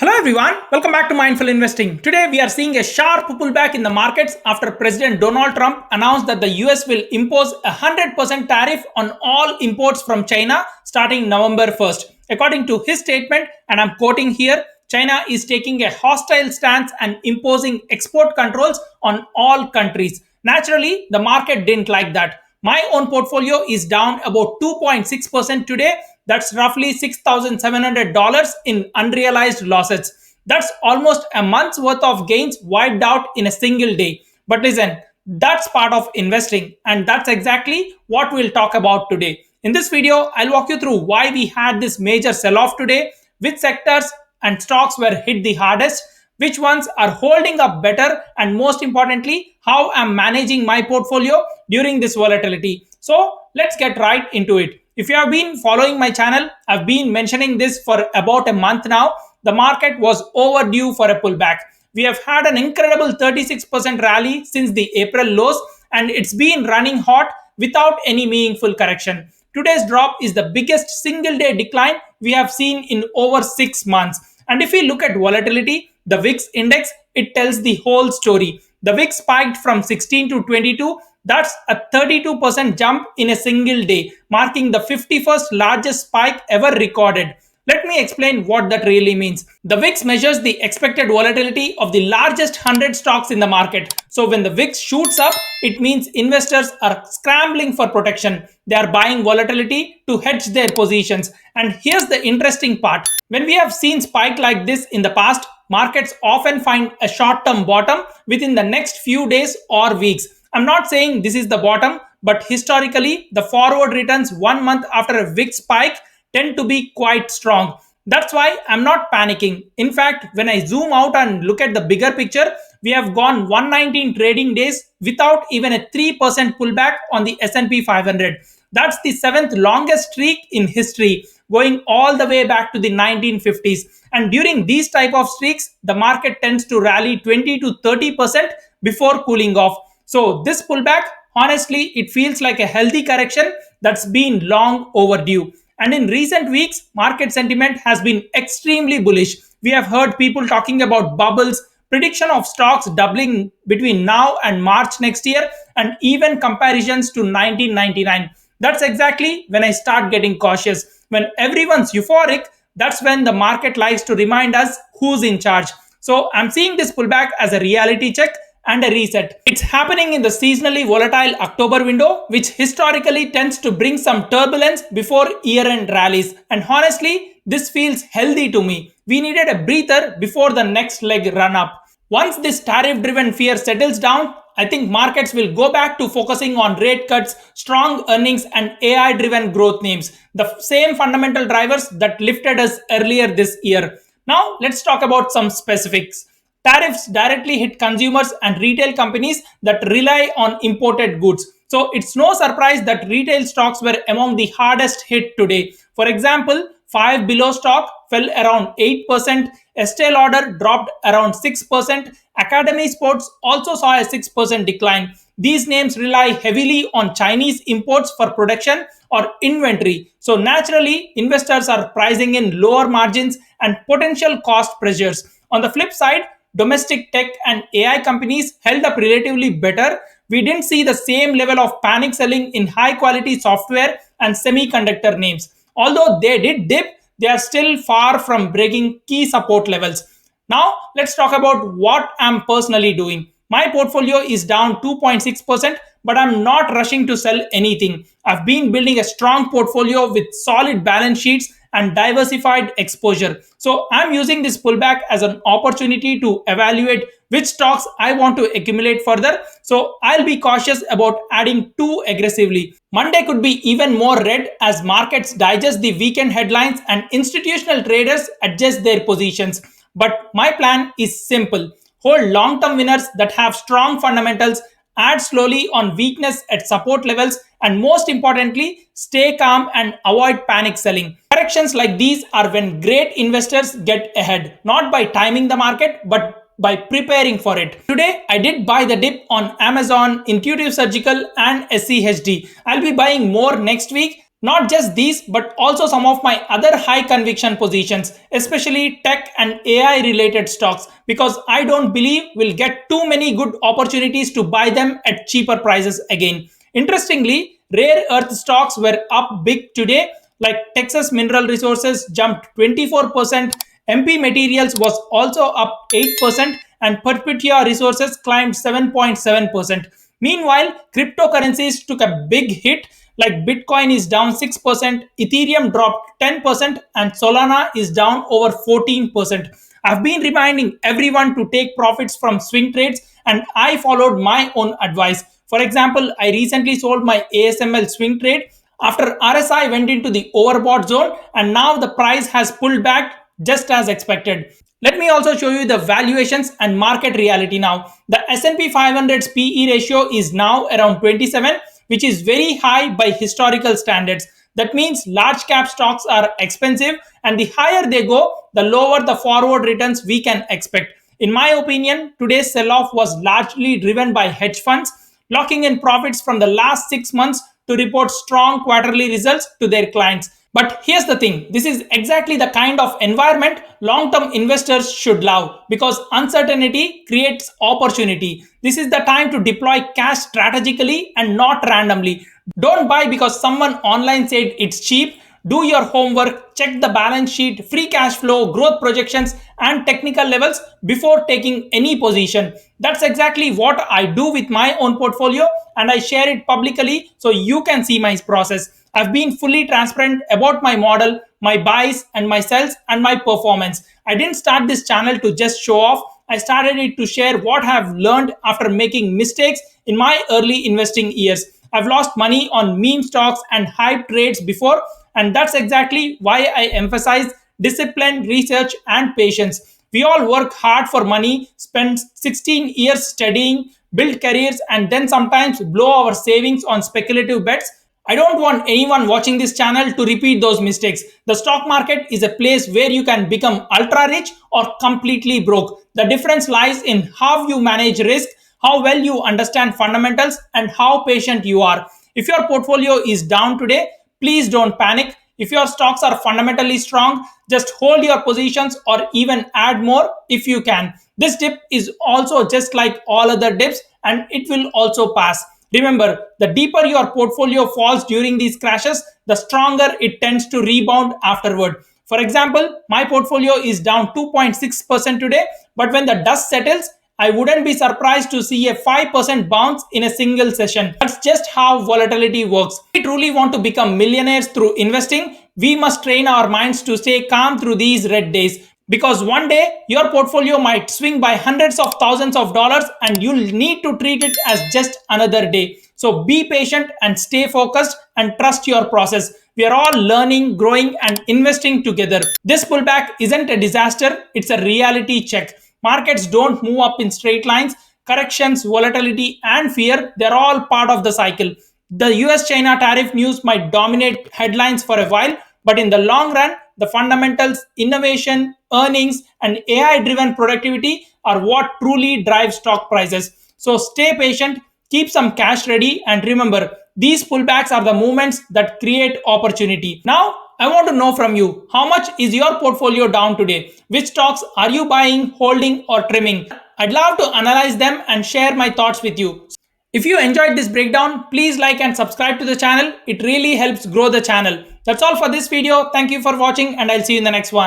Hello everyone, welcome back to Mindful Investing. Today we are seeing a sharp pullback in the markets after President Donald Trump announced that the US will impose a 100% tariff on all imports from China starting November 1st. According to his statement, and I'm quoting here, China is taking a hostile stance and imposing export controls on all countries. Naturally, the market didn't like that. My own portfolio is down about 2.6% today. That's roughly $6,700 in unrealized losses. That's almost a month's worth of gains wiped out in a single day. But listen, that's part of investing, and that's exactly what we'll talk about today. In this video, I'll walk you through why we had this major sell off today, which sectors and stocks were hit the hardest, which ones are holding up better, and most importantly, how I'm managing my portfolio during this volatility. So let's get right into it. If you have been following my channel, I've been mentioning this for about a month now. The market was overdue for a pullback. We have had an incredible 36% rally since the April lows, and it's been running hot without any meaningful correction. Today's drop is the biggest single day decline we have seen in over 6 months. And if we look at volatility, the VIX index, it tells the whole story. The VIX spiked from 16 to 22. That's a 32% jump in a single day, marking the 51st largest spike ever recorded. Let me explain what that really means. The VIX measures the expected volatility of the largest 100 stocks in the market. So when the VIX shoots up, it means investors are scrambling for protection. They are buying volatility to hedge their positions. And here's the interesting part. When we have seen spike like this in the past, markets often find a short-term bottom within the next few days or weeks. I'm not saying this is the bottom, but historically, the forward returns 1 month after a VIX spike tend to be quite strong. That's why I'm not panicking. In fact, when I zoom out and look at the bigger picture, we have gone 119 trading days without even a 3% pullback on the S&P 500. That's the 7th longest streak in history, going all the way back to the 1950s. And during these type of streaks, the market tends to rally 20 to 30% before cooling off. So this pullback, honestly, it feels like a healthy correction that's been long overdue. And in recent weeks, market sentiment has been extremely bullish. We have heard people talking about bubbles, prediction of stocks doubling between now and March next year, and even comparisons to 1999. That's exactly when I start getting cautious. When everyone's euphoric, that's when the market likes to remind us who's in charge. So I'm seeing this pullback as a reality check and a reset. It's happening in the seasonally volatile October window, which historically tends to bring some turbulence before year-end rallies. And honestly, this feels healthy to me. We needed a breather before the next leg run up. Once this tariff-driven fear settles down, I think markets will go back to focusing on rate cuts, strong earnings, and AI-driven growth names, the same fundamental drivers that lifted us earlier this year. Now, let's talk about some specifics. Tariffs directly hit consumers and retail companies that rely on imported goods. So it's no surprise that retail stocks were among the hardest hit today. For example, Five Below stock fell around 8%, Estee Lauder dropped around 6%, Academy Sports also saw a 6% decline. These names rely heavily on Chinese imports for production or inventory. So naturally, investors are pricing in lower margins and potential cost pressures. On the flip side, domestic tech and AI companies held up relatively better. We didn't see the same level of panic selling in high quality software and semiconductor names. Although they did dip, they are still far from breaking key support levels. Now, let's talk about what I'm personally doing. My portfolio is down 2.6%, but I'm not rushing to sell anything. I've been building a strong portfolio with solid balance sheets and diversified exposure. So I'm using this pullback as an opportunity to evaluate which stocks I want to accumulate further. So I'll be cautious about adding too aggressively. Monday could be even more red as markets digest the weekend headlines and institutional traders adjust their positions. But my plan is simple. Hold long-term winners that have strong fundamentals, add slowly on weakness at support levels, and most importantly, stay calm and avoid panic selling. Corrections like these are when great investors get ahead, not by timing the market, but by preparing for it. Today, I did buy the dip on Amazon, Intuitive Surgical, and SCHD. I'll be buying more next week Not just these, but also some of my other high conviction positions, especially tech and AI related stocks, because I don't believe we'll get too many good opportunities to buy them at cheaper prices again. Interestingly, rare earth stocks were up big today, like Texas Mineral Resources jumped 24%, MP Materials was also up 8%, and Perpetua Resources climbed 7.7%. Meanwhile, cryptocurrencies took a big hit, like Bitcoin is down 6%, Ethereum dropped 10%, and Solana is down over 14%. I've been reminding everyone to take profits from swing trades, and I followed my own advice. For example, I recently sold my ASML swing trade after RSI went into the overbought zone, and now the price has pulled back just as expected. Let me also show you the valuations and market reality now. The S&P 500's PE ratio is now around 27, which is very high by historical standards. That means large cap stocks are expensive, and the higher they go, the lower the forward returns we can expect. In my opinion, today's sell off was largely driven by hedge funds locking in profits from the last 6 months to report strong quarterly results to their clients. But here's the thing, this is exactly the kind of environment long term investors should love, because uncertainty creates opportunity. This is the time to deploy cash strategically and not randomly. Don't buy because someone online said it's cheap. Do your homework, check the balance sheet, free cash flow, growth projections, and technical levels before taking any position. That's exactly what I do with my own portfolio, and I share it publicly so you can see my process. I've been fully transparent about my model, my buys, and my sells, and my performance. I didn't start this channel to just show off. I started it to share what I've learned after making mistakes in my early investing years. I've lost money on meme stocks and hype trades before, and that's exactly why I emphasize discipline, research, and patience. We all work hard for money, spend 16 years studying, build careers, and then sometimes blow our savings on speculative bets. I don't want anyone watching this channel to repeat those mistakes. The stock market is a place where you can become ultra rich or completely broke. The difference lies in how you manage risk, how well you understand fundamentals, and how patient you are. If your portfolio is down today, please don't panic. If your stocks are fundamentally strong, just hold your positions or even add more if you can. This dip is also just like all other dips, and it will also pass. Remember, the deeper your portfolio falls during these crashes, the stronger it tends to rebound afterward. For example, my portfolio is down 2.6% today, but when the dust settles, I wouldn't be surprised to see a 5% bounce in a single session. That's just how volatility works. If we truly want to become millionaires through investing, we must train our minds to stay calm through these red days. Because one day your portfolio might swing by hundreds of thousands of dollars, and you'll need to treat it as just another day. So be patient and stay focused and trust your process. We are all learning, growing, and investing together. This pullback isn't a disaster, it's a reality check. Markets don't move up in straight lines. Corrections, volatility, and fear, they're all part of the cycle. The US China tariff news might dominate headlines for a while, but in the long run, the fundamentals, innovation, earnings, and AI driven productivity are what truly drive stock prices. So stay patient, keep some cash ready, and remember, these pullbacks are the moments that create opportunity. Now, I want to know from you, how much is your portfolio down today? Which stocks are you buying, holding, or trimming? I'd love to analyze them and share my thoughts with you. If you enjoyed this breakdown, please like and subscribe to the channel. It really helps grow the channel. That's all for this video. Thank you for watching, and I'll see you in the next one.